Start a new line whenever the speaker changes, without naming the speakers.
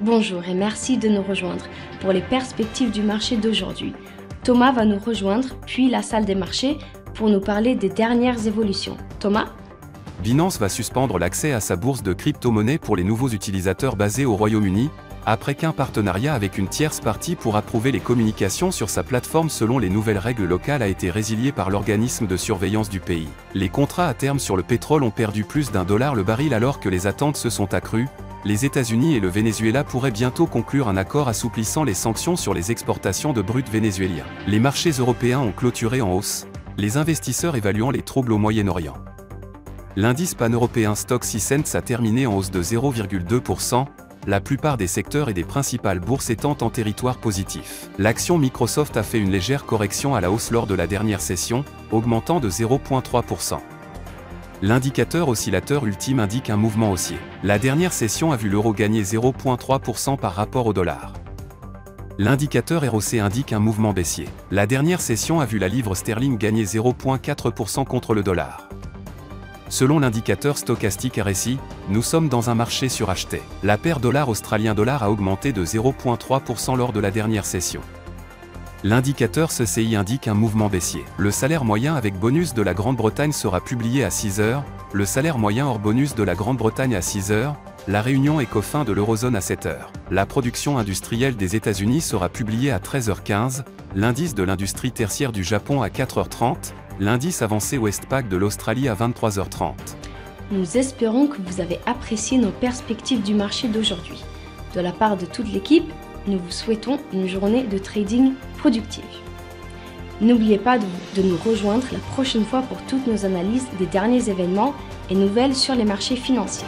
Bonjour et merci de nous rejoindre pour les perspectives du marché d'aujourd'hui. Thomas va nous rejoindre, puis la salle des marchés, pour nous parler des dernières évolutions. Thomas ?
Binance va suspendre l'accès à sa bourse de crypto-monnaies pour les nouveaux utilisateurs basés au Royaume-Uni, après qu'un partenariat avec une tierce partie pour approuver les communications sur sa plateforme selon les nouvelles règles locales a été résilié par l'organisme de surveillance du pays. Les contrats à terme sur le pétrole ont perdu plus d'$1 le baril alors que les attentes se sont accrues. Les États-Unis et le Venezuela pourraient bientôt conclure un accord assouplissant les sanctions sur les exportations de brut vénézuélien. Les marchés européens ont clôturé en hausse, les investisseurs évaluant les troubles au Moyen-Orient. L'indice pan-européen Stoxx 600 a terminé en hausse de 0,2%, la plupart des secteurs et des principales bourses étant en territoire positif. L'action Microsoft a fait une légère correction à la hausse lors de la dernière session, augmentant de 0,3%. L'indicateur oscillateur ultime indique un mouvement haussier. La dernière session a vu l'euro gagner 0,3% par rapport au dollar. L'indicateur ROC indique un mouvement baissier. La dernière session a vu la livre sterling gagner 0,4% contre le dollar. Selon l'indicateur stochastique RSI, nous sommes dans un marché suracheté. La paire dollar-australien-dollar a augmenté de 0,3% lors de la dernière session. L'indicateur CCI indique un mouvement baissier. Le salaire moyen avec bonus de la Grande-Bretagne sera publié à 6 heures, le salaire moyen hors bonus de la Grande-Bretagne à 6 heures, la réunion ECOFIN de l'Eurozone à 7 heures. La production industrielle des États-Unis sera publiée à 13h15, l'indice de l'industrie tertiaire du Japon à 4h30, l'indice avancé Westpac de l'Australie à 23h30.
Nous espérons que vous avez apprécié nos perspectives du marché d'aujourd'hui. De la part de toute l'équipe, nous vous souhaitons une journée de trading productive. N'oubliez pas de nous rejoindre la prochaine fois pour toutes nos analyses des derniers événements et nouvelles sur les marchés financiers.